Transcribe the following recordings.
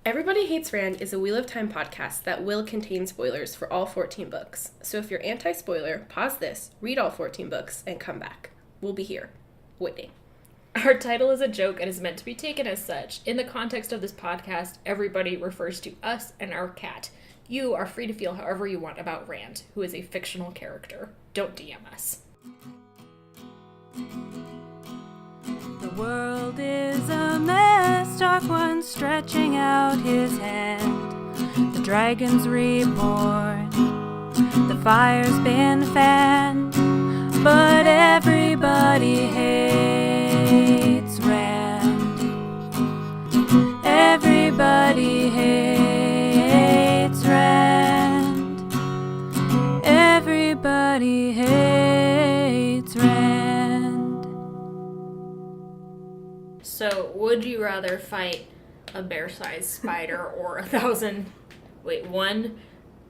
Everybody Hates Rand is a Wheel of Time podcast that will contain spoilers for all 14 books. So if you're anti-spoiler, pause this, read all 14 books, and come back. We'll be here, waiting. Our title is a joke and is meant to be taken as such. In the context of this podcast, everybody refers to us and our cat. You are free to feel however you want about Rand, who is a fictional character. Don't DM us. The world is a mess, Dark One stretching out his hand. The dragon's reborn, the fire's been fanned, but everybody hates Rand. Everybody hates Rand. Everybody hates Rand. So, would you rather fight a bear-sized spider or one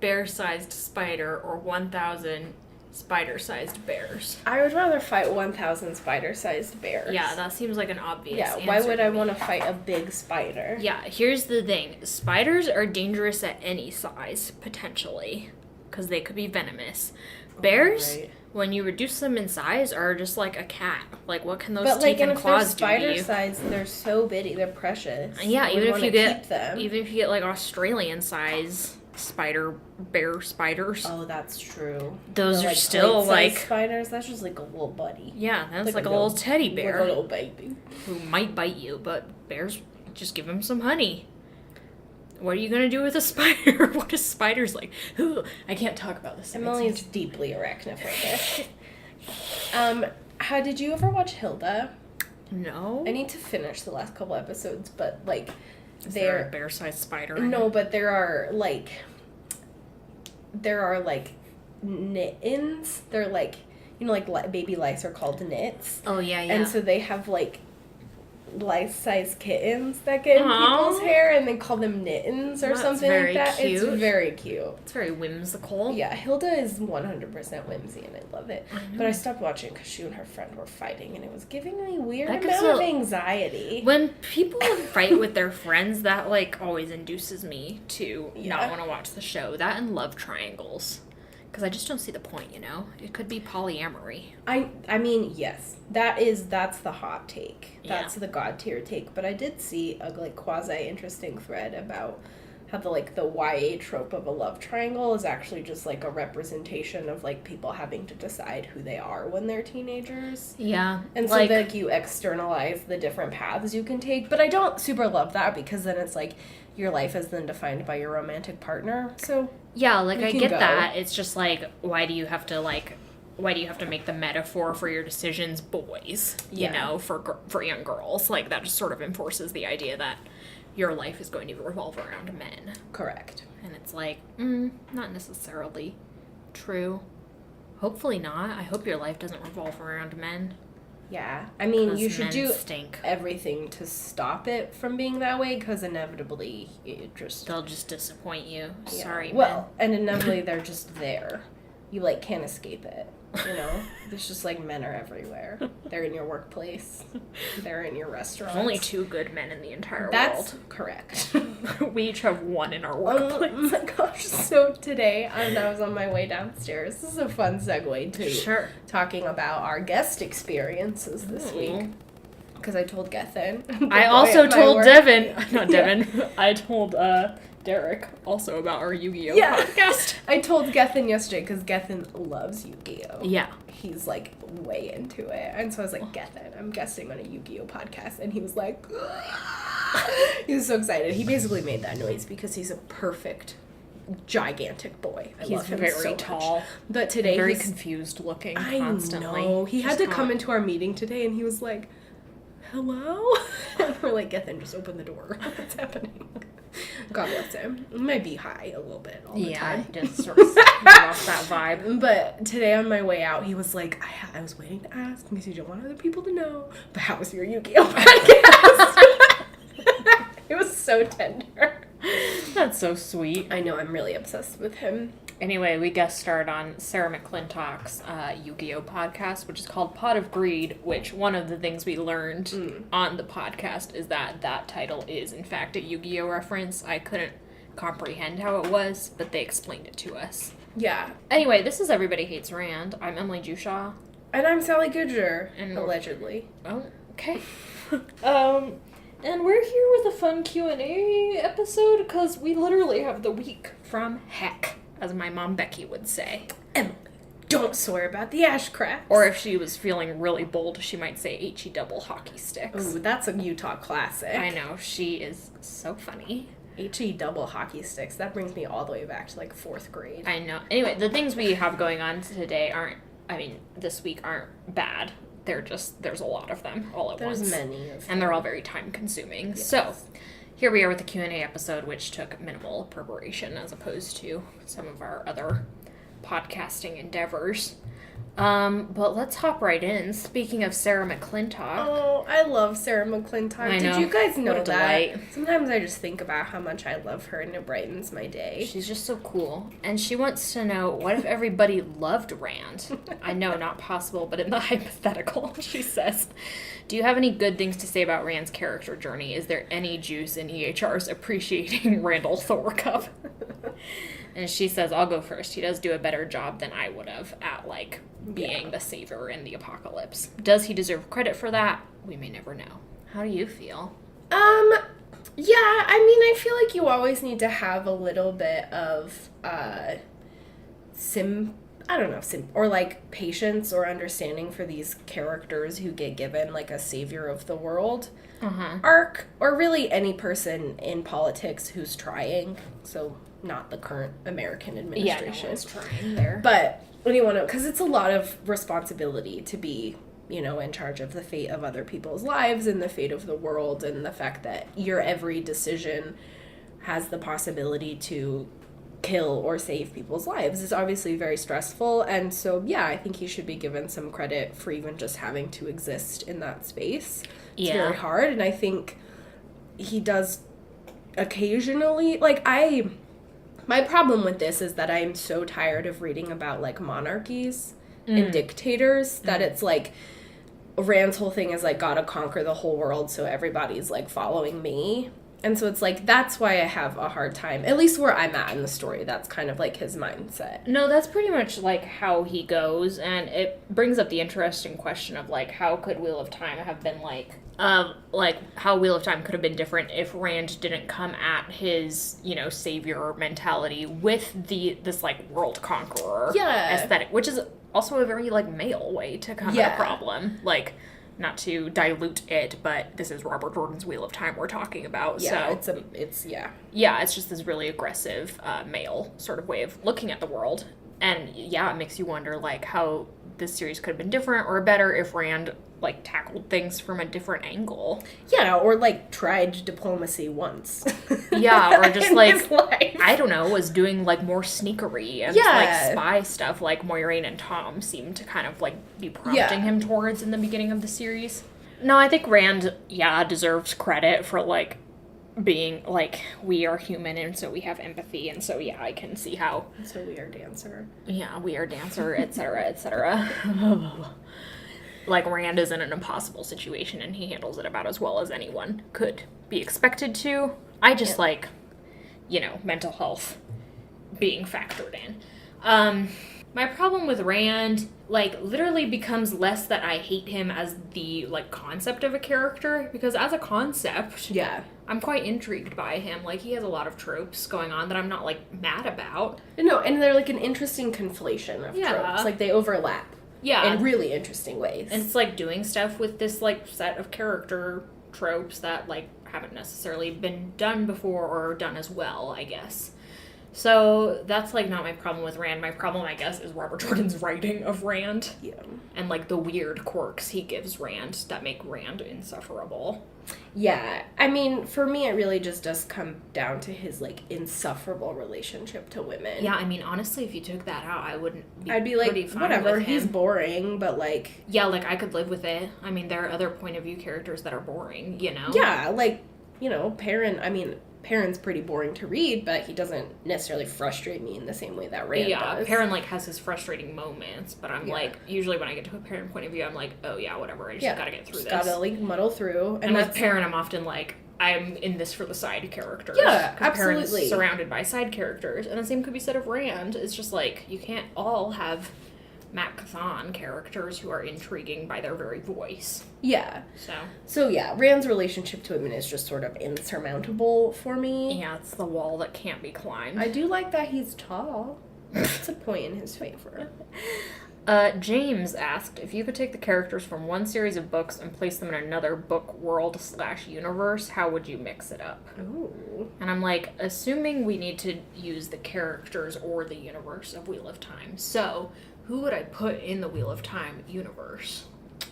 bear-sized spider or 1,000 spider-sized bears? I would rather fight 1,000 spider-sized bears. Yeah, that seems like an obvious answer. Why would I want to fight a big spider? Yeah, here's the thing. Spiders are dangerous at any size, potentially, because they could be venomous. Bears, when you reduce them in size, are just like a cat. Like, what can those teeth and claws do to you? But, like, if they're spider size, they're so bitty, they're precious. Yeah, even if you get, like, Australian size bear spiders. Oh, that's true. Those are like, still, like... spiders, that's just like a little buddy. Yeah, that's like a little teddy bear. Like a little baby. Who might bite you, but bears, just give them some honey. What are you going to do with a spider? What is spiders like? Ooh, I can't talk about this. Emily is deeply arachnophobic. Did you ever watch Hilda? No. I need to finish the last couple episodes, but, like, is there a bear-sized spider in No, it? but there are, like, knit-ins. They're, like, you know, like, baby lice are called nits. Oh, yeah. And so they have, like, lice-sized kittens that get in people's hair, and they call them knittens or something like that. Cute. It's very cute. It's very whimsical. Yeah, Hilda is 100% whimsy, and I love it. But I stopped watching because she and her friend were fighting, and it was giving me a weird amount of anxiety. When people fight with their friends, that, like, always induces me to not want to watch the show. That and love triangles. Because I just don't see the point, you know? It could be polyamory. I mean, yes. That's the hot take. That's the god tier take. But I did see a, like, quasi-interesting thread about how the YA trope of a love triangle is actually just, like, a representation of, like, people having to decide who they are when they're teenagers. Yeah. And so, like, you externalize the different paths you can take. But I don't super love that, because then it's, like, your life is then defined by your romantic partner. So... Yeah, like, I get that. It's just, like, why do you have to make the metaphor for your decisions boys, you know, for young girls? Like, that just sort of enforces the idea that your life is going to revolve around men. Correct. And it's like, not necessarily true. Hopefully not. I hope your life doesn't revolve around men. Yeah. I mean, you should do stink. everything to stop it from being that way, because inevitably they'll just disappoint you. Yeah. Sorry, well, and inevitably they're just there. You, like, can't escape it, you know? There's just, like, men are everywhere. They're in your workplace. They're in your restaurants. There's only 2 good men in the entire world. That's correct. We each have 1 in our workplace. Oh my gosh. So today, I was on my way downstairs. This is a fun segue to talking about our guest experiences this week. Because I told Gethin. I also told Devin. Not Devin. I told Derek also about our Yu-Gi-Oh podcast. I told Gethin yesterday because Gethin loves Yu-Gi-Oh. Yeah. He's, like, way into it. And so I was like, Gethin, I'm guesting on a Yu-Gi-Oh podcast. And he was like... He was so excited. He basically made that noise because he's a perfect, gigantic boy. He's very tall. But today very confused looking constantly. I know. He had to come into our meeting today and he was like, hello? And we're like, Gethin, just open the door. What's happening? God bless him. He might be high a little bit all the time. Yeah, just sort of lost that vibe. But today on my way out, he was like, I was waiting to ask because you don't want other people to know, but how was your Yu-Gi-Oh podcast? It was so tender. That's so sweet. I know, I'm really obsessed with him. Anyway, we guest starred on Sarah McClintock's Yu-Gi-Oh! Podcast, which is called Pot of Greed, which one of the things we learned on the podcast is that title is, in fact, a Yu-Gi-Oh! Reference. I couldn't comprehend how it was, but they explained it to us. Yeah. Anyway, this is Everybody Hates Rand. I'm Emily Jushaw. And I'm Sally Goodger, allegedly. Oh, okay. And we're here with a fun Q&A episode, because we literally have the week from heck, as my mom Becky would say. Emily, don't swear about the ash cracks. Or if she was feeling really bold, she might say HE double hockey sticks. Ooh, that's a Utah classic. I know, she is so funny. HE double hockey sticks, that brings me all the way back to, like, 4th grade. I know. Anyway, the things we have going on today this week aren't bad. There's a lot of them all at once. There's many of them. And they're all very time consuming. Yes. So, here we are with the Q&A episode, which took minimal preparation as opposed to some of our other podcasting endeavors. But let's hop right in. Speaking of Sarah McClintock. Oh, I love Sarah McClintock. I know. Did you guys know What a that? delight. Sometimes I just think about how much I love her and it brightens my day. She's just so cool. And she wants to know, what if everybody loved Rand? I know, not possible, but in the hypothetical, she says, do you have any good things to say about Rand's character journey? Is there any juice in EHR's appreciating Randall Thorcup? And she says, I'll go first. He does do a better job than I would have at, like, being the savior in the apocalypse. Does he deserve credit for that? We may never know. How do you feel? Yeah, I mean, I feel like you always need to have a little bit of, or, like, patience or understanding for these characters who get given, like, a savior of the world arc, or really any person in politics who's trying, so not the current American administration. Yeah, no one's trying there. But what do you want to, because it's a lot of responsibility to be, you know, in charge of the fate of other people's lives and the fate of the world, and the fact that your every decision has the possibility to kill or save people's lives is obviously very stressful. And so, yeah, I think he should be given some credit for even just having to exist in that space. It's very hard, and I think he does occasionally, like, my problem with this is that I'm so tired of reading about, like, monarchies and dictators that it's, like, Rand's whole thing is, like, gotta conquer the whole world so everybody's, like, following me. And so it's, like, that's why I have a hard time, at least where I'm at in the story, that's kind of, like, his mindset. No, that's pretty much, like, how he goes, and it brings up the interesting question of, like, how could Wheel of Time have been, how Wheel of Time could have been different if Rand didn't come at his, you know, savior mentality with this, like, world conqueror aesthetic, which is also a very, like, male way to come at a problem. Like, not to dilute it, but this is Robert Jordan's Wheel of Time we're talking about. Yeah, so it's just this really aggressive male sort of way of looking at the world. And, yeah, it makes you wonder, like, how this series could have been different or better if Rand, like, tackled things from a different angle. Yeah, or, like, tried diplomacy once. Yeah, or just, like, I don't know, was doing, like, more sneakery and, like, spy stuff like Moiraine and Tom seemed to kind of, like, be prompting him towards in the beginning of the series. No, I think Rand, deserves credit for, like, being, like, we are human and so we have empathy, and so, I can see how... So we are dancer. Yeah, we are dancer, etc., etc. Like, Rand is in an impossible situation, and he handles it about as well as anyone could be expected to. I just like, you know, mental health being factored in. My problem with Rand, like, literally becomes less that I hate him as the, like, concept of a character, because as a concept, I'm quite intrigued by him. Like, he has a lot of tropes going on that I'm not, like, mad about. No, and they're, like, an interesting conflation of tropes. Like, they overlap. Yeah. In really interesting ways. And it's, like, doing stuff with this, like, set of character tropes that, like, haven't necessarily been done before or done as well, I guess. So that's, like, not my problem with Rand. My problem, I guess, is Robert Jordan's writing of Rand. Yeah. And, like, the weird quirks he gives Rand that make Rand insufferable. Yeah. I mean, for me, it really just does come down to his, like, insufferable relationship to women. Yeah, I mean, honestly, if you took that out, I'd be like, whatever, he's boring, but, like... Yeah, like, I could live with it. I mean, there are other point of view characters that are boring, you know? Yeah, like, you know, Perrin, I mean... Perrin's pretty boring to read, but he doesn't necessarily frustrate me in the same way that Rand does. Perrin, like, has his frustrating moments, but I'm, like, usually when I get to a Perrin point of view, I'm like, oh, yeah, whatever, I just gotta get through this. Gotta, like, muddle through. And with Perrin, I'm often like, I'm in this for the side characters. Yeah, absolutely. Perrin's surrounded by side characters, and the same could be said of Rand. It's just, like, you can't all have Matt Cathon characters who are intriguing by their very voice. Yeah. So yeah, Rand's relationship to women is just sort of insurmountable for me. Yeah, it's the wall that can't be climbed. I do like that he's tall. It's a point in his favor. James asked, if you could take the characters from one series of books and place them in another book world/universe, how would you mix it up? Ooh. And I'm like, assuming we need to use the characters or the universe of Wheel of Time. So, who would I put in the Wheel of Time universe?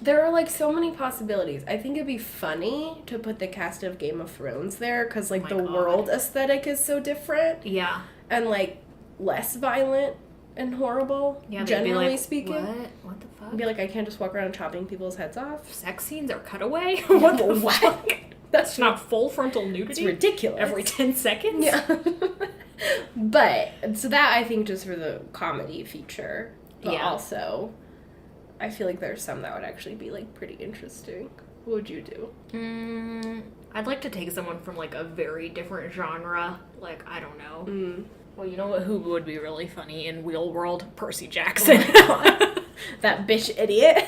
There are, like, so many possibilities. I think it'd be funny to put the cast of Game of Thrones there, because, like, world aesthetic is so different. Yeah. And, like, less violent and horrible, generally speaking. What the fuck? Be like, I can't just walk around chopping people's heads off. Sex scenes are cutaway? What the fuck? That's not full frontal nudity? It's ridiculous. Every 10 seconds? Yeah. But, so that, I think, just for the comedy feature. But also, I feel like there's some that would actually be, like, pretty interesting. What would you do? I'd like to take someone from, like, a very different genre. Like, I don't know. Well, you know who would be really funny in Wheel World? Percy Jackson. Oh that bitch idiot.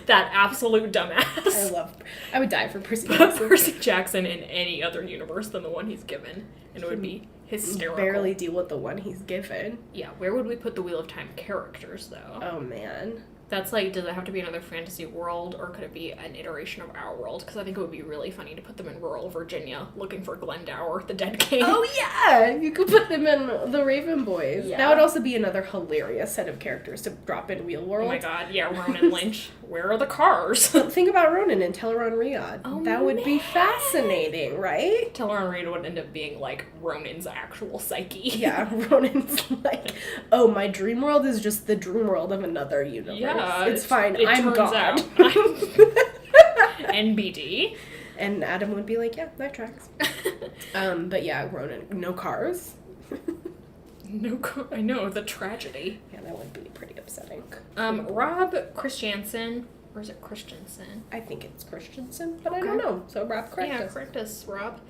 That absolute dumbass. I would die for Percy Jackson. Percy Jackson in any other universe than the one he's given. And it would be hysterical. Barely deal with the one he's given. Yeah, where would we put the Wheel of Time characters, though? Oh, man. That's like, does it have to be another fantasy world, or could it be an iteration of our world? Because I think it would be really funny to put them in rural Virginia, looking for Glendower, the dead king. Oh, yeah! You could put them in the Raven Boys. Yeah. That would also be another hilarious set of characters to drop in Wheel World. Oh my god, yeah, Ronan Lynch. Where are the cars? Think about Ronan and Teleron Riyadh. Oh, that would be fascinating, right? Teleron Riyadh would end up being, like, Ronan's actual psyche. Yeah, Ronan's like, oh, my dream world is just the dream world of another universe. Yeah. It's fine, I'm God. NBD. And Adam would be like, yeah, that tracks. But yeah, Ronan, no cars. I know, the tragedy. Yeah, that would be pretty upsetting. Rob Christiansen, or is it Christensen? I think it's Christensen, but I don't know. So Rob, correct us. Yeah, correct us, Rob.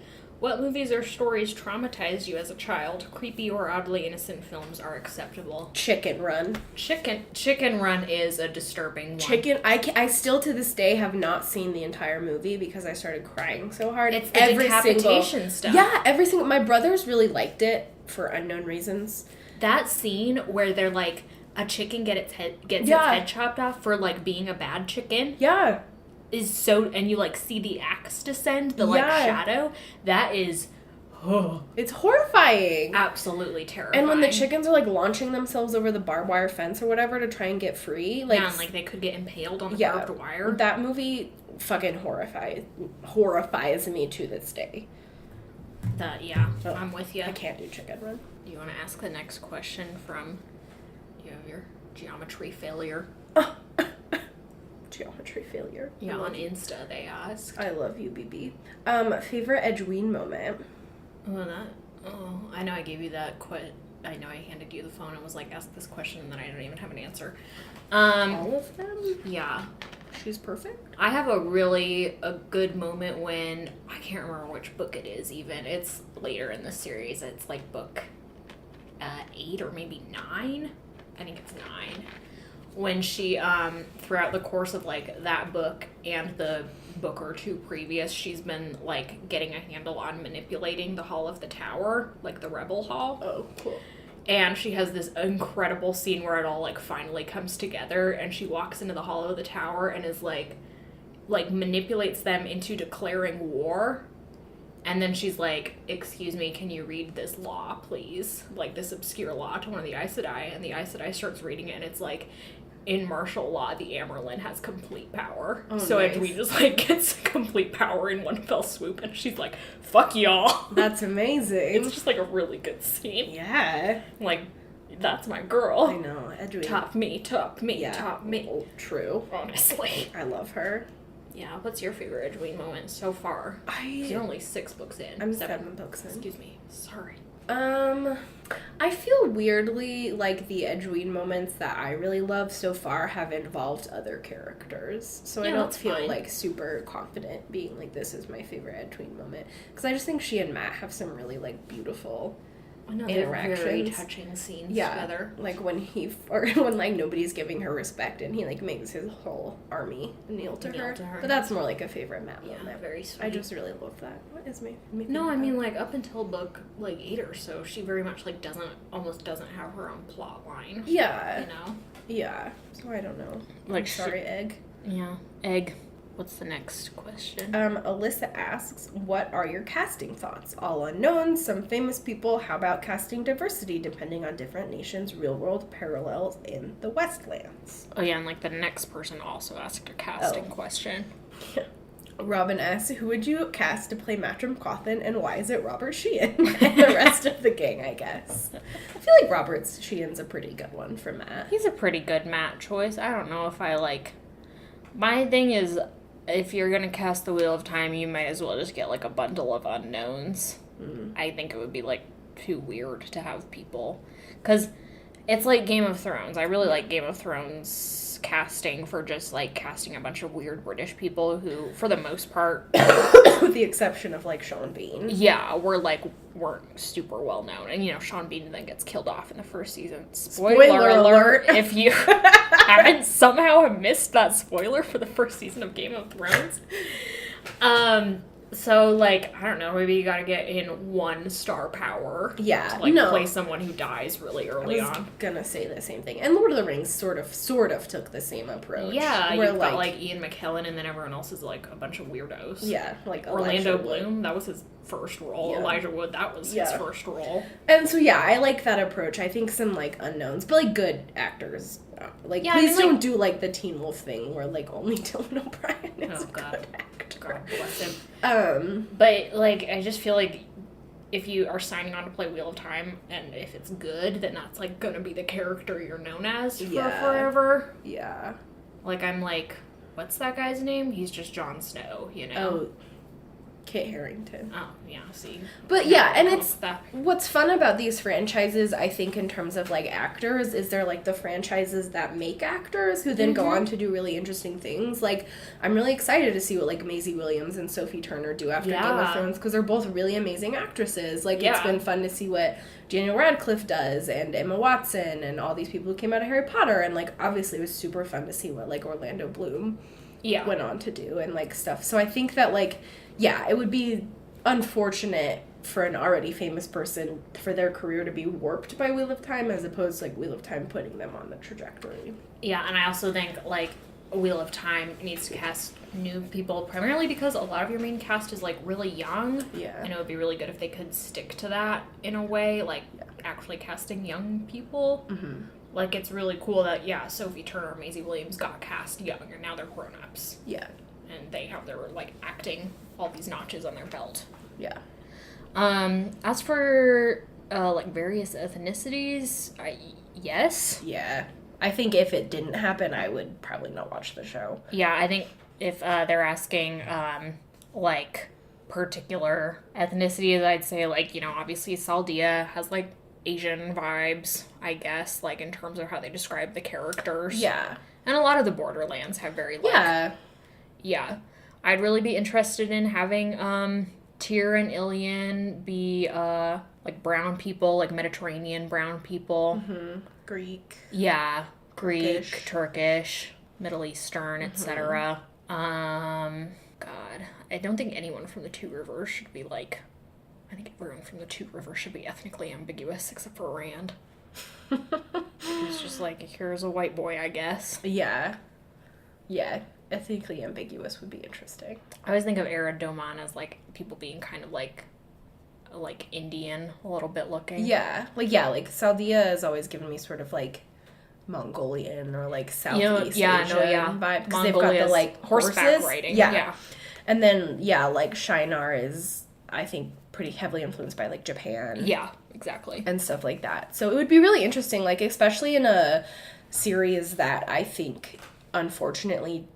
What movies or stories traumatized you as a child? Creepy or oddly innocent films are acceptable. Chicken Run. Chicken Run is a disturbing one. I still to this day have not seen the entire movie because I started crying so hard. It's the decapitation stuff. Yeah, every single. My brothers really liked it for unknown reasons. That scene where they're like, a chicken gets its head chopped off for like being a bad chicken. Yeah. Is so, and you like see the axe descend, the like shadow. That is, it's horrifying. Absolutely terrifying. And when the chickens are like launching themselves over the barbed wire fence or whatever to try and get free, like and like they could get impaled on the barbed wire. That movie fucking horrifies me to this day. I'm with you. I can't do Chicken Run. Do you want to ask the next question from your geometry failure? Geometry failure. Yeah, on Insta they asked. I love you, BB. Favorite Edwene moment? I know I gave you that I know I handed you the phone and was like, ask this question, and then I don't even have an answer. All of them? Yeah. She's perfect? I have a good moment when, I can't remember which book it is even. It's later in the series. It's like book 8 or maybe 9. I think it's 9. When she, throughout the course of, like, that book and the book or two previous, she's been, like, getting a handle on manipulating the Hall of the Tower, like the Rebel Hall. Oh, cool. And she has this incredible scene where it all, like, finally comes together, and she walks into the Hall of the Tower and is, like manipulates them into declaring war. And then she's like, excuse me, can you read this law, please? Like, this obscure law to one of the Aes Sedai. And the Aes Sedai starts reading it, and it's like, in martial law, the Amerlin has complete power. Oh, so nice. Edwene just, like, gets complete power in one fell swoop, and she's like, fuck y'all. That's amazing. It's just, like, a really good scene. Yeah. Like, that's my girl. I know, Edwene. Top me, Yeah. top me. Oh, true. Honestly. I love her. Yeah, what's your favorite Edwene moment so far? You're only 6 books in. I'm 7 books in. Excuse me. Sorry. I feel weirdly like the Edwene moments that I really love so far have involved other characters. So I don't feel like super confident being like, this is my favorite Edwene moment. Because I just think she and Matt have some really like beautiful interactions. Very touching scenes together. Like when when like nobody's giving her respect and he like makes his whole army kneel to her. But that's more like a favorite Matt moment. Very sweet. I just really love that. What is my No, I mean like up until book like 8 or so, she very much like almost doesn't have her own plot line. Yeah. You know? Yeah. So I don't know. Like sorry, Egg. Yeah. Egg. What's the next question? Alyssa asks, what are your casting thoughts? All unknowns, some famous people. How about casting diversity depending on different nations, real world parallels in the Westlands? Oh yeah, and like the next person also asked a casting question. Yeah. Robin asks, who would you cast to play Matrim Cawthon and why is it Robert Sheehan? And the rest of the gang, I guess. I feel like Robert Sheehan's a pretty good one for Matt. He's a pretty good Matt choice. I don't know if I like... My thing is... If you're going to cast the Wheel of Time, you might as well just get, like, a bundle of unknowns. I think it would be, like, too weird to have people. Because it's like Game of Thrones. I really like Game of Thrones casting for just, like, casting a bunch of weird British people who, for the most part... With the exception of, like, Sean Bean. Yeah, weren't super well known. And, you know, Sean Bean then gets killed off in the first season. Spoiler alert! If you haven't somehow missed that spoiler for the first season of Game of Thrones. So, like, I don't know, maybe you gotta get in 1 star power. Yeah, to, like, play someone who dies really early on. I was gonna say the same thing. And Lord of the Rings sort of took the same approach. Yeah, you've got, like, Ian McKellen, and then everyone else is, like, a bunch of weirdos. Yeah, like Orlando Bloom, that was his first role. Yeah. Elijah Wood, that was his first role. And so, yeah, I like that approach. I think some, like, unknowns, but, like, good actors. Like, please don't do, like, the Teen Wolf thing where, like, only Dylan O'Brien is a good actor. God bless him. But, like, I just feel like if you are signing on to play Wheel of Time, and if it's good, then that's, like, gonna be the character you're known as for forever. Yeah. Like, I'm like, what's that guy's name? He's just Jon Snow, you know? Oh, Kit Harington. Oh, yeah, see. But yeah, and it's what's fun about these franchises, I think, in terms of like actors, is they're like the franchises that make actors who then go on to do really interesting things. Like, I'm really excited to see what like Maisie Williams and Sophie Turner do after Game of Thrones because they're both really amazing actresses. Like, it's been fun to see what Daniel Radcliffe does and Emma Watson and all these people who came out of Harry Potter. And like, obviously, it was super fun to see what like Orlando Bloom went on to do and like stuff. So I think that like, yeah, it would be unfortunate for an already famous person for their career to be warped by Wheel of Time as opposed to like Wheel of Time putting them on the trajectory. Yeah, and I also think like Wheel of Time needs to cast new people primarily because a lot of your main cast is like really young. Yeah. And it would be really good if they could stick to that in a way, like actually casting young people. Mm-hmm. Like, it's really cool that, Sophie Turner and Maisie Williams got cast young, and now they're grown-ups. Yeah. And they have their, like, acting, all these notches on their belt. Yeah. As for, like, various ethnicities, yes. Yeah. I think if it didn't happen, I would probably not watch the show. Yeah, I think if they're asking, like, particular ethnicities, I'd say, like, you know, obviously Saldia has, like, Asian vibes, I guess, like, in terms of how they describe the characters. Yeah. And a lot of the Borderlands have very, like... Yeah. I'd really be interested in having, Tyr and Ilian be, like, brown people, like, Mediterranean brown people. Mm-hmm. Greek. Yeah. Greek, Turkish, Middle Eastern, etc. God. I don't think anyone from the Two Rivers should be, like... I think everyone from the Two Rivers should be ethnically ambiguous, except for Rand. He's just like, here's a white boy, I guess. Yeah. Yeah, ethnically ambiguous would be interesting. I always think of Aradoman as, like, people being kind of, like Indian, a little bit looking. Yeah. Like Saldia has always given me sort of, like, Mongolian or, like, Southeast Asian vibe. Because they've got the, like, horseback riding. Yeah. And then, like, Shinar is, I think, pretty heavily influenced by, like, Japan. Yeah, exactly. And stuff like that. So it would be really interesting, like, especially in a series that I think, unfortunately,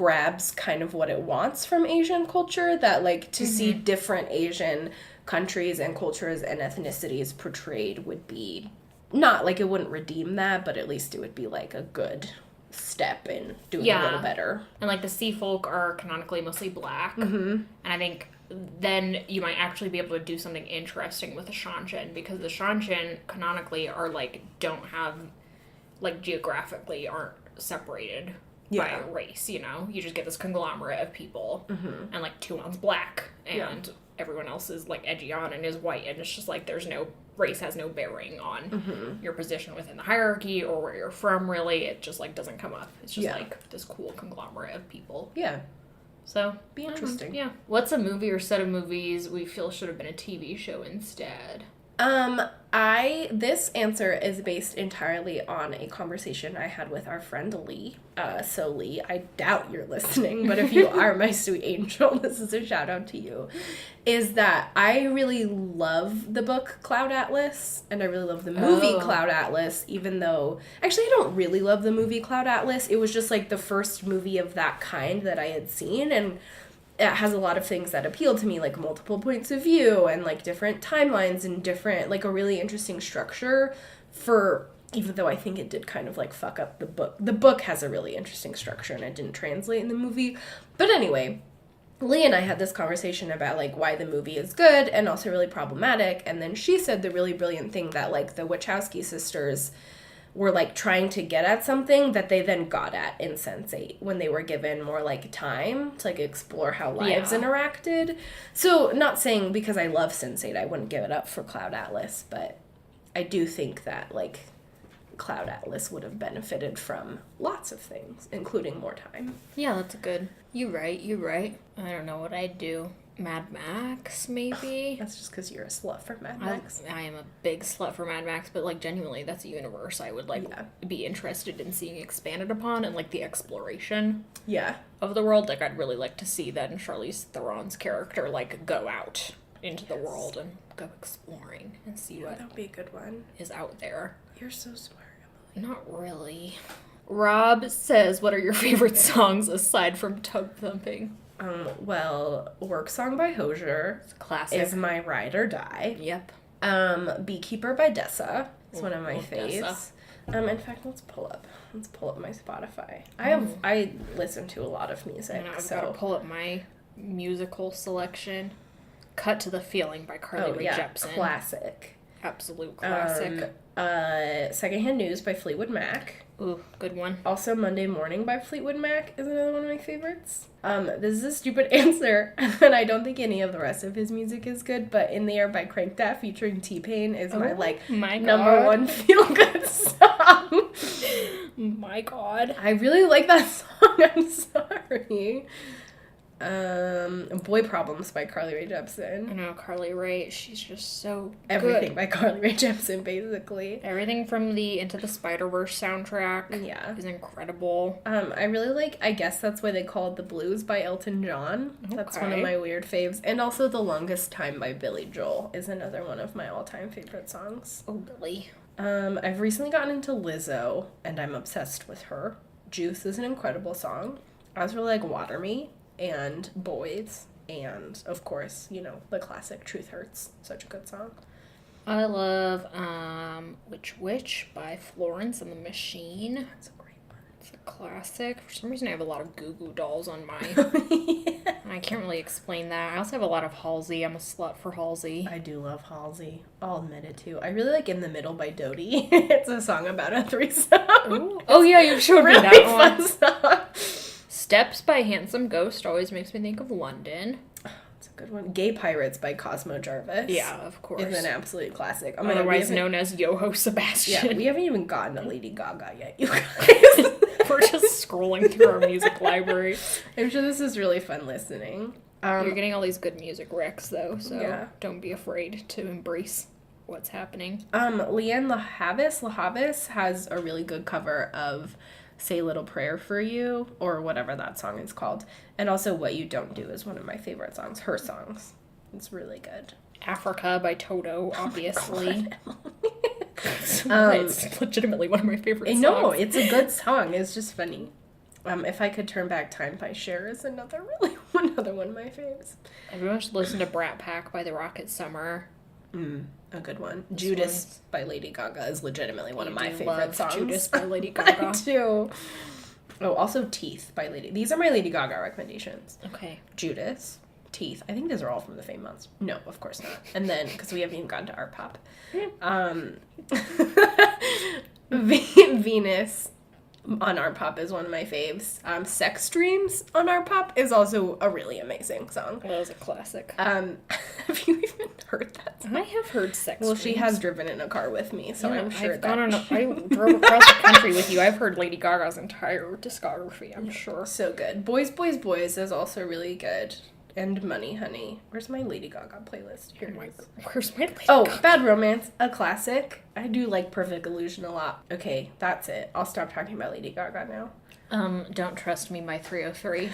grabs kind of what it wants from Asian culture, that, like, to see different Asian countries and cultures and ethnicities portrayed would be not, like, it wouldn't redeem that, but at least it would be, like, a good step in doing a little better. And, like, the sea folk are canonically mostly black. And I think then you might actually be able to do something interesting with the Shanshan, because the Shanshan canonically are, like, don't have, like, geographically aren't separated by race, you know? You just get this conglomerate of people, and, like, Tuon's black, and everyone else is, like, Ejian and is white, and it's just, like, there's no, race has no bearing on your position within the hierarchy or where you're from, really. It just, like, doesn't come up. It's just, like, this cool conglomerate of people. Yeah. So, be interesting. Yeah. What's a movie or set of movies we feel should have been a TV show instead? This answer is based entirely on a conversation I had with our friend Lee. So Lee, I doubt you're listening, but if you are my sweet angel, this is a shout out to you. Is that I really love the book Cloud Atlas, and I really love the movie Cloud Atlas, even though, actually I don't really love the movie Cloud Atlas. It was just like the first movie of that kind that I had seen, and it has a lot of things that appeal to me, like multiple points of view and like different timelines and different, like a really interesting structure for, even though I think it did kind of like fuck up the book. The book has a really interesting structure and it didn't translate in the movie. But anyway, Lee and I had this conversation about like why the movie is good and also really problematic. And then she said the really brilliant thing that like the Wachowski sisters were, like, trying to get at something that they then got at in Sense8 when they were given more, like, time to, like, explore how lives interacted. So, not saying because I love Sense8 I wouldn't give it up for Cloud Atlas, but I do think that, like, Cloud Atlas would have benefited from lots of things, including more time. Yeah, that's good. You're right. I don't know what I'd do. Mad Max, maybe? That's just because you're a slut for Mad Max. I am a big slut for Mad Max, but, like, genuinely, that's a universe I would, like, be interested in seeing expanded upon, and, like, the exploration of the world. Like, I'd really like to see then Charlize Theron's character, like, go out into the world and go exploring and see what that would be a good one. Is out there. You're so smart, Emily. Not really. Rob says, what are your favorite songs aside from Tub Thumping? Well, Work Song by Hozier. It's a classic. Is my ride or die. Yep. Beekeeper by Dessa. It's one of my faves. In fact, let's pull up my Spotify. I listen to a lot of music. I've got to pull up my musical selection. Cut to the Feeling by Carly Rae Jepsen. Classic. Absolute classic. Secondhand News by Fleetwood Mac. Ooh, good one. Also, Monday Morning by Fleetwood Mac is another one of my favorites. This is a stupid answer, and I don't think any of the rest of his music is good, but In the Air by Crankdaft featuring T-Pain is my number one feel-good song. My God. I really like that song, I'm sorry. Boy Problems by Carly Rae Jepsen. I know, Carly Rae, she's just so Everything good. by Carly Rae Jepsen, basically. Everything from the Into the Spider-Verse soundtrack is incredible. I really like, I guess that's why they call it The Blues by Elton John. Okay. That's one of my weird faves. And also The Longest Time by Billy Joel is another one of my all-time favorite songs. Oh, Billy. I've recently gotten into Lizzo, and I'm obsessed with her. Juice is an incredible song. I also really like Water Me and Boys, and of course, you know, the classic Truth Hurts. Such a good song. I love Witch by Florence and the Machine. That's a great one. It's a classic. For some reason I have a lot of Goo Goo Dolls on mine. I can't really explain that. I also have a lot of Halsey. I'm a slut for Halsey. I do love Halsey. I'll admit it too. I really like In the Middle by Dodie. It's a song about a threesome. Ooh. Oh yeah, you showed me really that one. Fun song. Steps by Handsome Ghost always makes me think of London. It's a good one. Gay Pirates by Cosmo Jarvis. Yeah, of course. Is an absolute classic. Otherwise known as Yoho Sebastian. Yeah, we haven't even gotten to Lady Gaga yet, you guys. We're just scrolling through our music library. I'm sure this is really fun listening. You're getting all these good music recs, though, so don't be afraid to embrace what's happening. Leanne LaHavis has a really good cover of Say a Little Prayer for You, or whatever that song is called. And also What You Don't Do is one of my favorite songs. Her songs. It's really good. Africa by Toto, obviously. It's legitimately one of my favorite songs. No, it's a good song. It's just funny. If I Could Turn Back Time by Cher is another one of my faves. Everyone should listen to Brat Pack by the Rocket Summer. A good one. Judas by Lady Gaga is legitimately one of my favorite love songs. Judas by Lady Gaga. I do. Oh, also Teeth by Lady. These are my Lady Gaga recommendations. Okay. Judas, Teeth. I think these are all from the Fame months. No, of course not. And then because we haven't even gotten to Art Pop, Venus on Art Pop is one of my faves. Sex Dreams on Art Pop is also a really amazing song. That was a classic. Have you even heard that song? I have heard Sex Well, Dreams. she has driven in a car with me, so I'm sure I drove across the country with you. I've heard Lady Gaga's entire discography, I'm sure. So good. Boys, Boys, Boys is also really good. And Money, Honey. Where's my Lady Gaga playlist? Here it is. Where's my Lady Oh, Gaga? Bad Romance, a classic. I do like Perfect Illusion a lot. Okay, that's it. I'll stop talking about Lady Gaga now. Don't Trust Me by 303.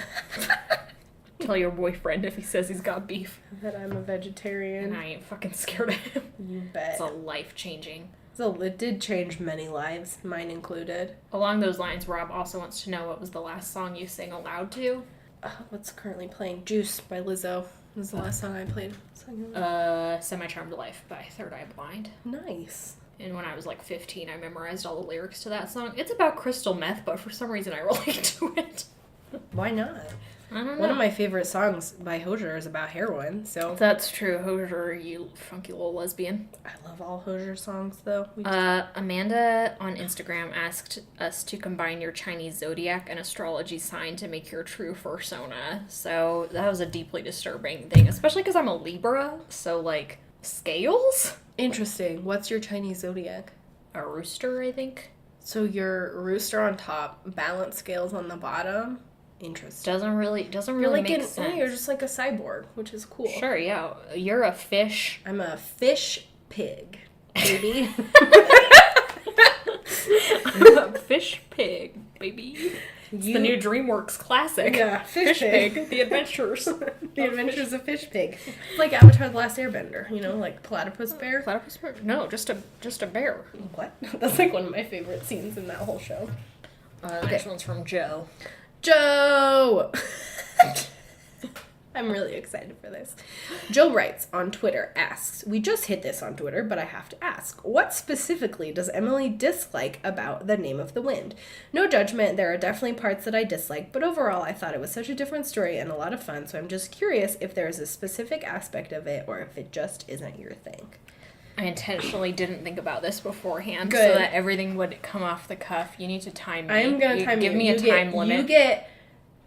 Tell your boyfriend if he says he's got beef. That I'm a vegetarian. And I ain't fucking scared of him. You bet. It's a life-changing. So it did change many lives, mine included. Along those lines, Rob also wants to know what was the last song you sang aloud to? What's currently playing? Juice by Lizzo. This is the last song I played. Semi-Charmed Life by Third Eye Blind. Nice. And when I was like 15, I memorized all the lyrics to that song. It's about crystal meth, but for some reason I relate to it. Why not? I don't know. One of my favorite songs by Hozier is about heroin, so... That's true. Hozier, you funky little lesbian. I love all Hozier songs, though. Amanda on Instagram asked us to combine your Chinese zodiac and astrology sign to make your true persona. So that was a deeply disturbing thing, especially because I'm a Libra, so, like, scales? Interesting. What's your Chinese zodiac? A rooster, I think. So your rooster on top, balance scales on the bottom. Interesting. Doesn't really You're like make sense. You're just like a cyborg, which is cool. Sure, yeah. You're a fish. I'm a fish pig, baby. Fish pig, baby. It's the new DreamWorks classic. Yeah, Fish Pig. The Adventures. The Adventures of Fish Pig. It's like Avatar: The Last Airbender, you know, like Platypus Bear. Platypus bear? No, just a bear. What? That's like one of my favorite scenes in that whole show. Next one's from Joe. Joe! I'm really excited for this. Joe writes on Twitter, asks, we just hit this on Twitter, but I have to ask, what specifically does Emily dislike about The Name of the Wind? No judgment, there are definitely parts that I dislike, but overall I thought it was such a different story and a lot of fun, so I'm just curious if there is a specific aspect of it or if it just isn't your thing. I intentionally didn't think about this beforehand Good. so that everything would come off the cuff. You need to time me. I am going to time you. Give me a time limit. You get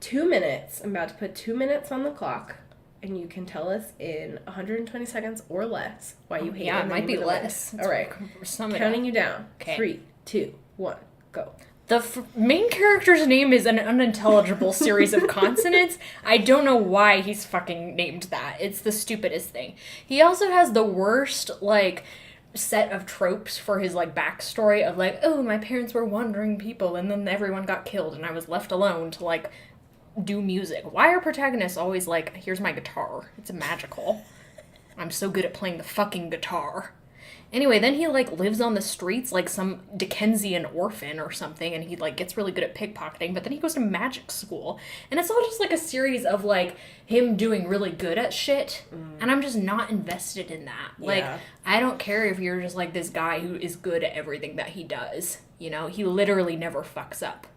2 minutes. I'm about to put 2 minutes on the clock, and you can tell us in 120 seconds or less why you hate it. Yeah, it might be less. All right. Counting you down. Okay. 3, 2, 1, go. The main character's name is an unintelligible series of consonants. I don't know why he's fucking named that. It's the stupidest thing. He also has the worst, like, set of tropes for his, like, backstory of, like, oh, my parents were wandering people and then everyone got killed and I was left alone to, like, do music. Why are protagonists always like, here's my guitar. It's magical. I'm so good at playing the fucking guitar. Anyway, then he, like, lives on the streets like some Dickensian orphan or something, and he, like, gets really good at pickpocketing, but then he goes to magic school. And it's all just, like, a series of, like, him doing really good at shit, and I'm just not invested in that. Yeah. Like, I don't care if you're just, like, this guy who is good at everything that he does, you know? He literally never fucks up.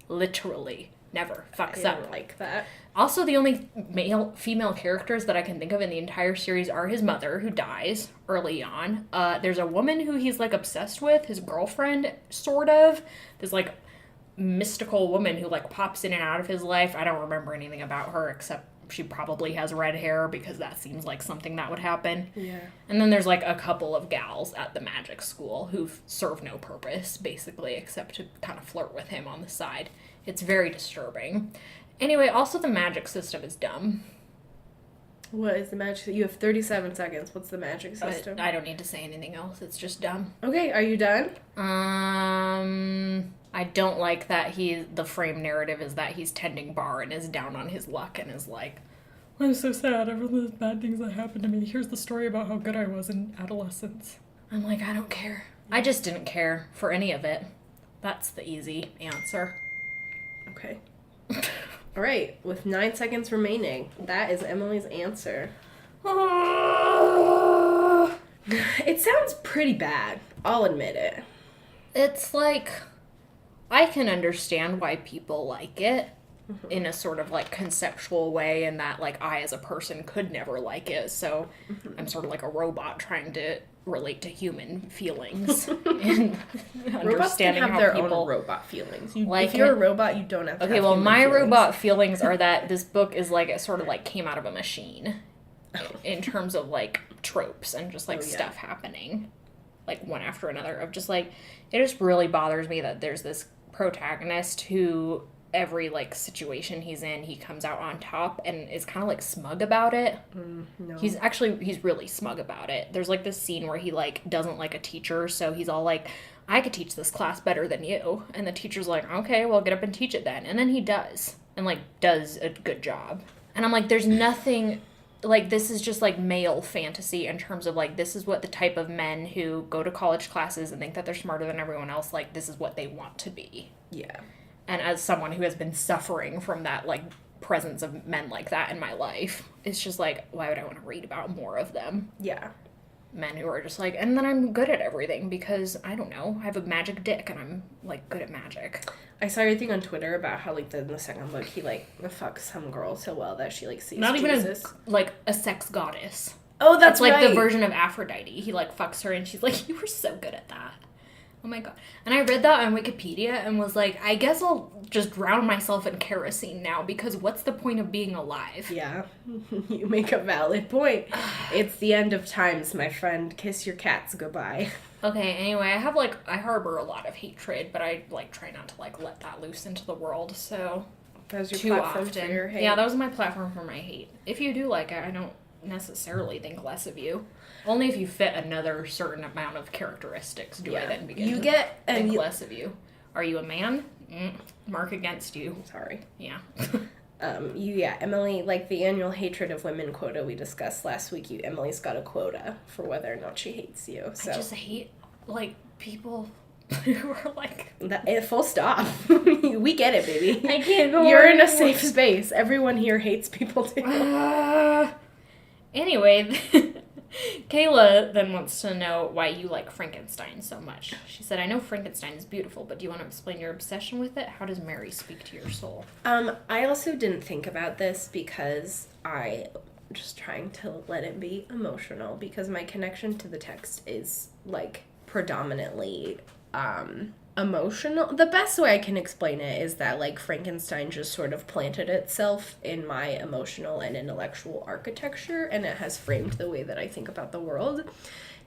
Literally never fucks up. I don't like that. Also, the only female characters that I can think of in the entire series are his mother, who dies early on. There's a woman who he's, like, obsessed with, his girlfriend, sort of. This, like, mystical woman who, like, pops in and out of his life. I don't remember anything about her, except she probably has red hair, because that seems like something that would happen. Yeah. And then there's, like, a couple of gals at the magic school who serve no purpose, basically, except to kind of flirt with him on the side. It's very disturbing. Anyway, also the magic system is dumb. What is the magic? You have 37 seconds. What's the magic system? I don't need to say anything else. It's just dumb. Okay, are you done? I don't like that the frame narrative is that he's tending bar and is down on his luck and is like, I'm so sad. All the bad things that happened to me. Here's the story about how good I was in adolescence. I'm like, I don't care. I just didn't care for any of it. That's the easy answer. Okay. All right, with 9 seconds remaining, that is Emily's answer. It sounds pretty bad. I'll admit it. It's like, I can understand why people like it in a sort of like conceptual way, and that like I as a person could never like it, so I'm sort of like a robot trying to relate to human feelings and understanding have how their people own robot feelings. like if you're it. a robot, you don't have to Okay, have well, human my feelings. robot feelings are that this book is like, it sort of like came out of a machine in terms of like tropes and just like stuff happening like one after another, of just like, it just really bothers me that there's this protagonist who every like situation he's in, he comes out on top and is kind of like smug about it. No. He's really smug about it. There's like this scene where he like doesn't like a teacher, so he's all like, I could teach this class better than you, and the teacher's like, okay, well, get up and teach it then. And then he does, and like does a good job. And I'm like, there's nothing, like, this is just like male fantasy in terms of like, this is what the type of men who go to college classes and think that they're smarter than everyone else, like, this is what they want to be. Yeah. And as someone who has been suffering from that, like, presence of men like that in my life, it's just like, why would I want to read about more of them? Yeah. Men who are just like, and then I'm good at everything because, I don't know, I have a magic dick and I'm, like, good at magic. I saw your thing on Twitter about how, like, in the second book, he, like, fucks some girl so well that she, like, sees Not Jesus. even, like, a sex goddess. Oh, that's like right. the version of Aphrodite. He, like, fucks her and she's like, you were so good at that. Oh my god. And I read that on Wikipedia and was like, I guess I'll just drown myself in kerosene now, because what's the point of being alive? Yeah. You make a valid point. It's the end of times, my friend. Kiss your cats goodbye. Okay, anyway, I harbor a lot of hatred, but I, like, try not to, like, let that loose into the world, so... That was your too platform often. for your hate? Yeah, that was my platform for my hate. If you do like it, I don't necessarily think less of you. Only if you fit another certain amount of characteristics do I then begin to think less of you. Are you a man? Mark against you. Sorry. Yeah. Emily, like the annual hatred of women quota we discussed last week, Emily's got a quota for whether or not she hates you. So. I just hate, like, people who are like... Full stop. We get it, baby. I can't go You're on in a anymore. safe space. Everyone here hates people too. Anyway, Kayla then wants to know why you like Frankenstein so much. She said, I know Frankenstein is beautiful, but do you want to explain your obsession with it? How does Mary speak to your soul? I also didn't think about this because I'm just trying to let it be emotional, because my connection to the text is, like, predominantly emotional. The best way I can explain it is that, like, Frankenstein just sort of planted itself in my emotional and intellectual architecture, and it has framed the way that I think about the world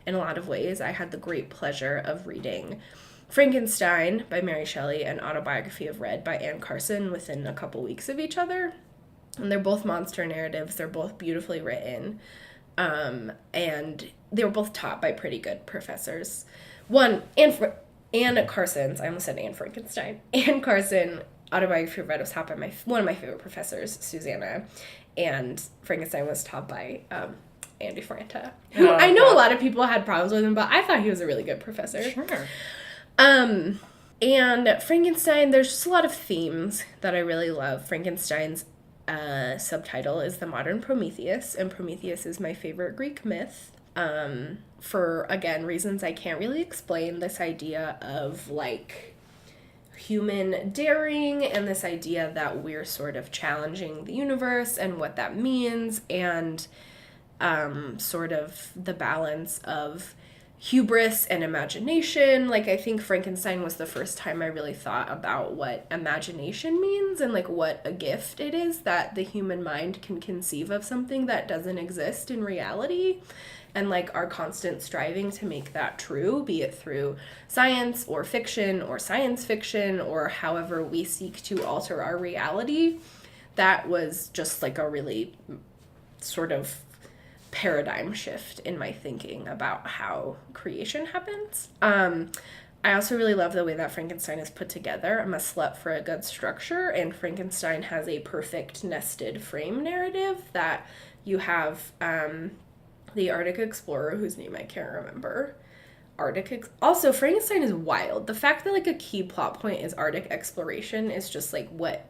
in a lot of ways. I had the great pleasure of reading Frankenstein by Mary Shelley and Autobiography of Red by Anne Carson within a couple weeks of each other. And they're both monster narratives. They're both beautifully written. And they were both taught by pretty good professors. Anne Carson's, I almost said Anne Frankenstein. Anne Carson, Autobiography of Red, was taught by one of my favorite professors, Susanna. And Frankenstein was taught by Andy Franta. Who I know a lot of people had problems with him, but I thought he was a really good professor. Sure. And Frankenstein, there's just a lot of themes that I really love. Frankenstein's subtitle is The Modern Prometheus, and Prometheus is my favorite Greek myth. For, again, reasons I can't really explain, this idea of, like, human daring and this idea that we're sort of challenging the universe and what that means, and sort of the balance of hubris and imagination. Like, I think Frankenstein was the first time I really thought about what imagination means and, like, what a gift it is that the human mind can conceive of something that doesn't exist in reality. And, like, our constant striving to make that true, be it through science or fiction or science fiction or however we seek to alter our reality, that was just, like, a really sort of paradigm shift in my thinking about how creation happens. I also really love the way that Frankenstein is put together. I'm a slut for a good structure, and Frankenstein has a perfect nested frame narrative that you have... the Arctic explorer, whose name I can't remember, Arctic. Also, Frankenstein is wild. The fact that, like, a key plot point is Arctic exploration is just, like, what?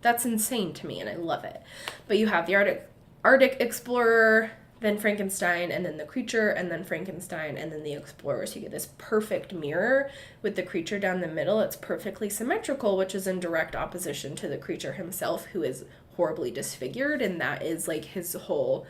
That's insane to me, and I love it. But you have the Arctic explorer, then Frankenstein, and then the creature, and then Frankenstein, and then the explorer. So you get this perfect mirror with the creature down the middle. It's perfectly symmetrical, which is in direct opposition to the creature himself, who is horribly disfigured, and that is, like, his whole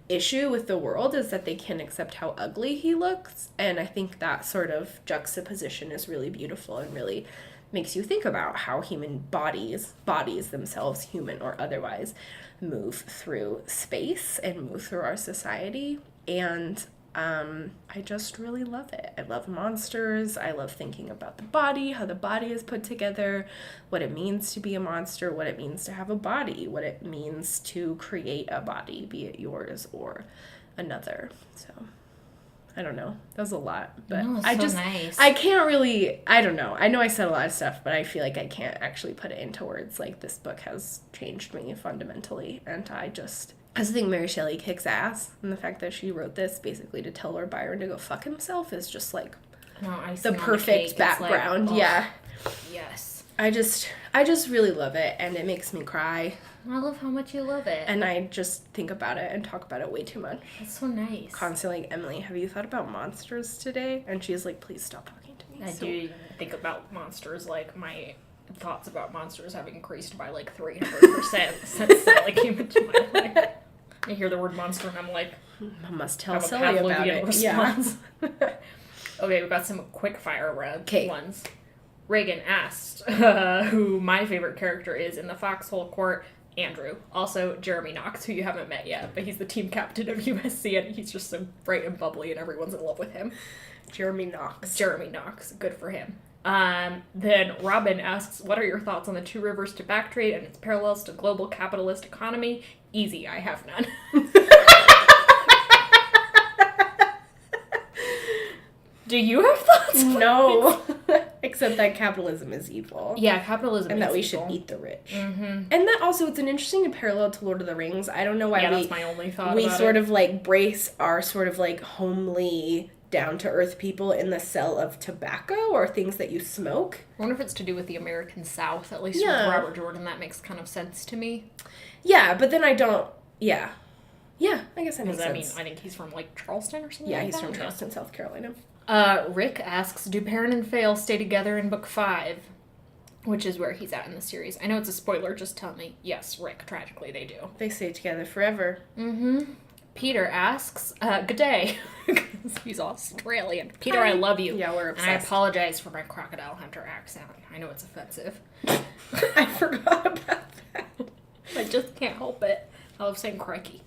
issue with the world, is that they can't accept how ugly he looks. And I think that sort of juxtaposition is really beautiful and really makes you think about how human bodies themselves, human or otherwise, move through space and move through our society. And I just really love it. I love monsters. I love thinking about the body, how the body is put together, what it means to be a monster, what it means to have a body, what it means to create a body, be it yours or another. So I don't know. That was a lot, but no, I just, nice. I can't really, I don't know. I know I said a lot of stuff, but I feel like I can't actually put it into words. Like, this book has changed me fundamentally, and I just think Mary Shelley kicks ass, and the fact that she wrote this basically to tell Lord Byron to go fuck himself is just, like, the perfect background. Like, yeah. Yes. I just really love it, and it makes me cry. I love how much you love it. And I just think about it and talk about it way too much. That's so nice. Constantly, like, Emily, have you thought about monsters today? And she's like, please stop talking to me. I do think about monsters, like, my thoughts about monsters have increased by, like, 300% since Sally came into my life. I hear the word monster and I'm like, I must tell Sally about it. Response. Yeah. Okay, we've got some quick fire ones. Reagan asked who my favorite character is in the Foxhole Court. Andrew. Also, Jeremy Knox, who you haven't met yet, but he's the team captain of USC, and he's just so bright and bubbly, and everyone's in love with him. Jeremy Knox. Good for him. Then Robin asks, what are your thoughts on the Two Rivers to back trade and its parallels to global capitalist economy? Easy, I have none. Do you have thoughts? No. Except that capitalism is evil. Yeah, capitalism is evil. And that we should eat the rich. Mm-hmm. And that also, it's an interesting parallel to Lord of the Rings. I don't know why that's my only thought we sort of, like, brace our sort of, like, homely, down-to-earth people in the cell of tobacco or things that you smoke. I wonder if it's to do with the American South, at least with Robert Jordan. That makes kind of sense to me. Yeah, but then I don't... Yeah. Yeah, I guess that makes sense. I think he's from, like, Charleston or something Yeah, like he's that. from Charleston, South Carolina. Rick asks, do Perrin and Fail stay together in book 5? Which is where he's at in the series. I know it's a spoiler, just tell me. Yes, Rick, tragically, they do. They stay together forever. Mm-hmm. Peter asks, good day. He's Australian. Peter, I love you. Yeah, we're obsessed. And I apologize for my Crocodile Hunter accent. I know it's offensive. I forgot about that. I just can't help it. I love saying crikey.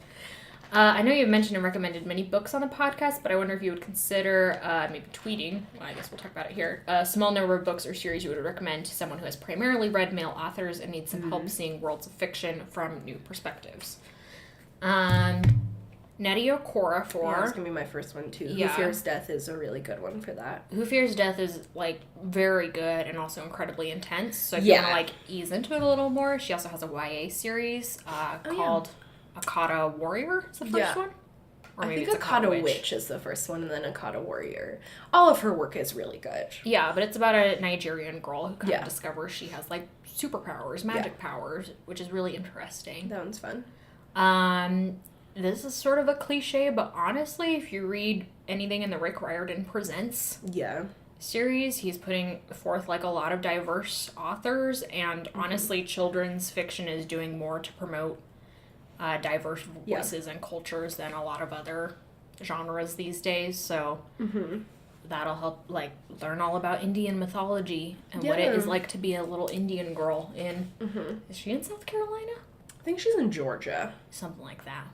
I know you've mentioned and recommended many books on the podcast, but I wonder if you would consider maybe tweeting, well, I guess we'll talk about it here, a small number of books or series you would recommend to someone who has primarily read male authors and needs some help seeing worlds of fiction from new perspectives. Nettie Okora for... Yeah, that's going to be my first one, too. Yeah. Who Fears Death is a really good one for that. Who Fears Death is, like, very good and also incredibly intense. So if you want to, like, ease into it a little more, she also has a YA series called... Akata Warrior is the first one? Or maybe I think Akata Witch is the first one, and then Akata Warrior. All of her work is really good. Yeah, but it's about a Nigerian girl who kind of discovers she has, like, superpowers, magic powers, which is really interesting. That one's fun. This is sort of a cliche, but honestly, if you read anything in the Rick Riordan Presents series, he's putting forth, like, a lot of diverse authors, and honestly, children's fiction is doing more to promote diverse voices and cultures than a lot of other genres these days, so that'll help, like, learn all about Indian mythology and what it is like to be a little Indian girl in... Is she in South Carolina? I think she's in Georgia. Something like that.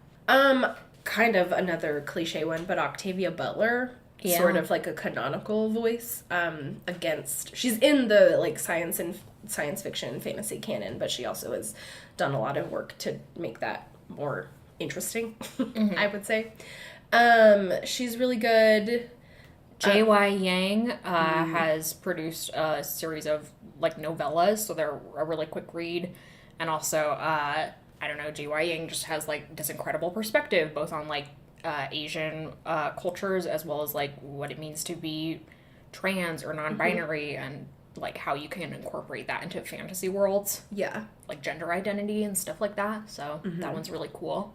Kind of another cliche one, but Octavia Butler, sort of like a canonical voice, against... She's in the, like, science fiction fantasy canon, but she also has done a lot of work to make that more interesting, I would say. She's really good. J.Y. Yang has produced a series of, like, novellas, so they're a really quick read. And also, I don't know, J.Y. Yang just has, like, this incredible perspective, both on, like, Asian cultures, as well as like what it means to be trans or non-binary, and like how you can incorporate that into fantasy worlds. Yeah. Like gender identity and stuff like that. So that one's really cool.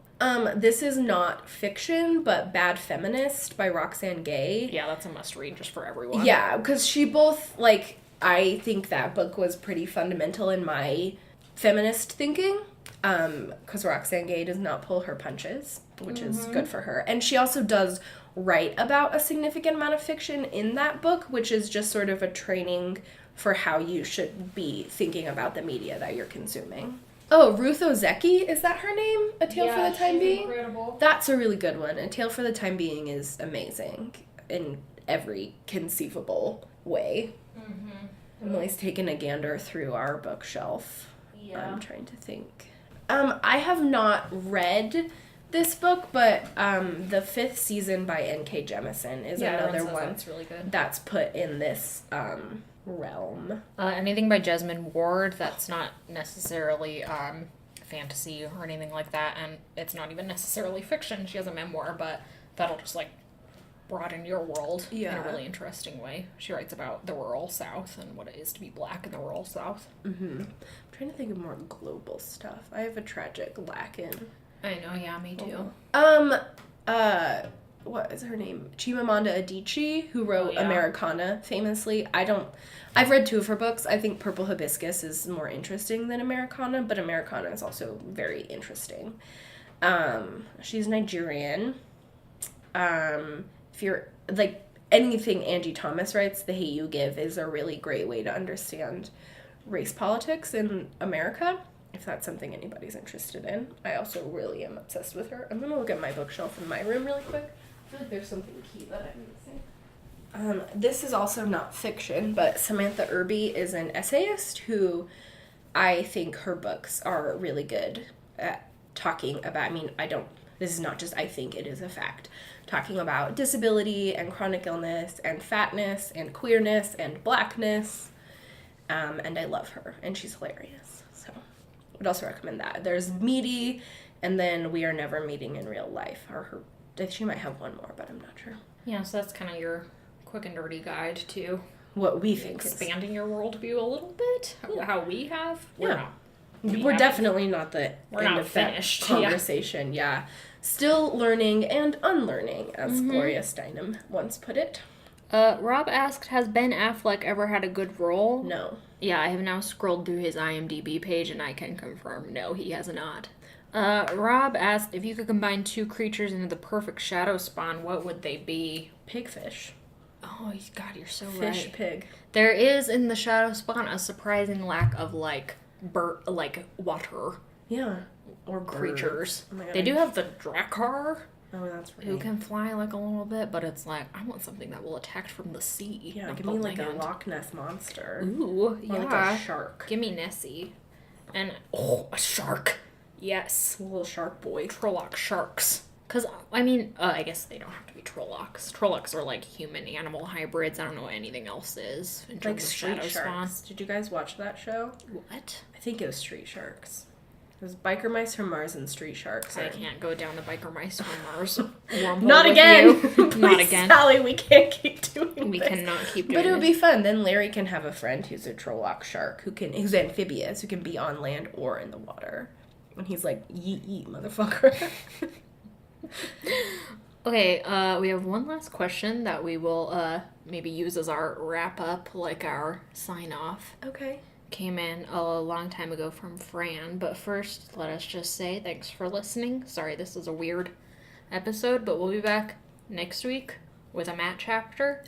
This is not fiction, but Bad Feminist by Roxane Gay. Yeah, that's a must-read just for everyone. Yeah, because she both, like, I think that book was pretty fundamental in my feminist thinking, because Roxane Gay does not pull her punches, which is good for her. And she also does write about a significant amount of fiction in that book, which is just sort of a training for how you should be thinking about the media that you're consuming. Oh, Ruth Ozeki, is that her name? A Tale for the Time Being? Incredible. That's a really good one. A Tale for the Time Being is amazing in every conceivable way. Emily's taken a gander through our bookshelf. Yeah. I'm trying to think. I have not read this book, but the 5th season by N.K. Jemisin is another one that's really good. that's put in this realm. Anything by Jesmyn Ward that's not necessarily fantasy or anything like that, and it's not even necessarily fiction. She has a memoir, but that'll just like broaden your world in a really interesting way. She writes about the rural South and what it is to be black in the rural South. I'm trying to think of more global stuff. I have a tragic lack in. I know, yeah, me too. What is her name? Chimamanda Adichie, who wrote Americana famously. I've read 2 of her books. I think Purple Hibiscus is more interesting than Americana, but Americana is also very interesting. She's Nigerian. If you're, like, anything Angie Thomas writes, The Hate You Give is a really great way to understand race politics in America, if that's something anybody's interested in. I also really am obsessed with her. I'm gonna look at my bookshelf in my room really quick. I feel like there's something key that I'm missing. This is also not fiction, but Samantha Irby is an essayist who I think her books are really good at talking about, this is not just I think, it is a fact, talking about disability and chronic illness and fatness and queerness and blackness, and I love her, and she's hilarious, so I would also recommend that. There's Meaty, and then We Are Never Meeting in Real Life, or her, she might have one more, but I'm not sure. Yeah, so that's kind of your quick and dirty guide to what we think expanding your worldview a little bit. How we have. We're definitely not the we're end not of finished that conversation. Yeah. Still learning and unlearning, as Gloria Steinem once put it. Rob asked, has Ben Affleck ever had a good role? No. Yeah, I have now scrolled through his IMDb page and I can confirm, no, he has not. Rob asked, if you could combine 2 creatures into the perfect shadow spawn, what would they be? Pigfish. Oh, God, you're so right. Fish, pig. There is in the shadow spawn a surprising lack of, water. Yeah. Or creatures. Oh my God, they do have the Drakkar. Oh, that's right. Who can fly, a little bit, but it's I want something that will attack from the sea. Yeah, give me, a Loch Ness monster. Ooh, yeah. Or a shark. Give me Nessie. And, a shark. Yes. A little shark boy. Trolloc sharks. Because, I guess they don't have to be Trollocs. Trollocs are, human-animal hybrids. I don't know what anything else is in terms of Street Shadow Sharks. Spawn. Did you guys watch that show? What? I think it was Street Sharks. It was Biker Mice from Mars and Street Sharks. I can't go down the Biker Mice from Mars wormhole Not with again! you. Not again. Sally, we can't keep doing We this. cannot keep doing But it would this. be fun. Then Larry can have a friend who's a Trolloc shark, who's amphibious, who can be on land or in the water. And he's like, yeet, motherfucker. Okay, we have one last question that we will maybe use as our wrap-up, our sign-off. Okay. Came in a long time ago from Fran, but first, let us just say thanks for listening. Sorry, this is a weird episode, but we'll be back next week with a Matt chapter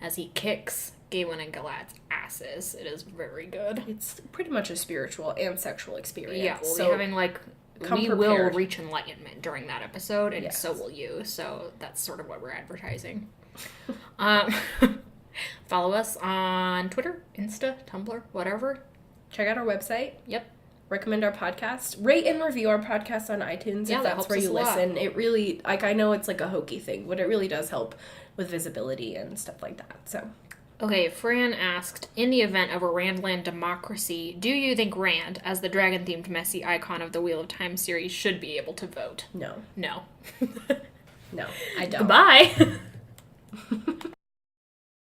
as he kicks Galen and Galad's asses. It is very good. It's pretty much a spiritual and sexual experience. Yeah, we'll be having we will prepared. reach enlightenment during that episode, and so will you. So that's sort of what we're advertising. Follow us on Twitter, Insta, Tumblr, whatever. Check out our website. Yep. Recommend our podcast. Rate and review our podcast on iTunes if that's where you listen. It really, I know it's a hokey thing, but it really does help with visibility and stuff like that. So. Okay, Fran asked, in the event of a Randland democracy, do you think Rand, as the dragon-themed messy icon of the Wheel of Time series, should be able to vote? No. No. No, I don't. Goodbye.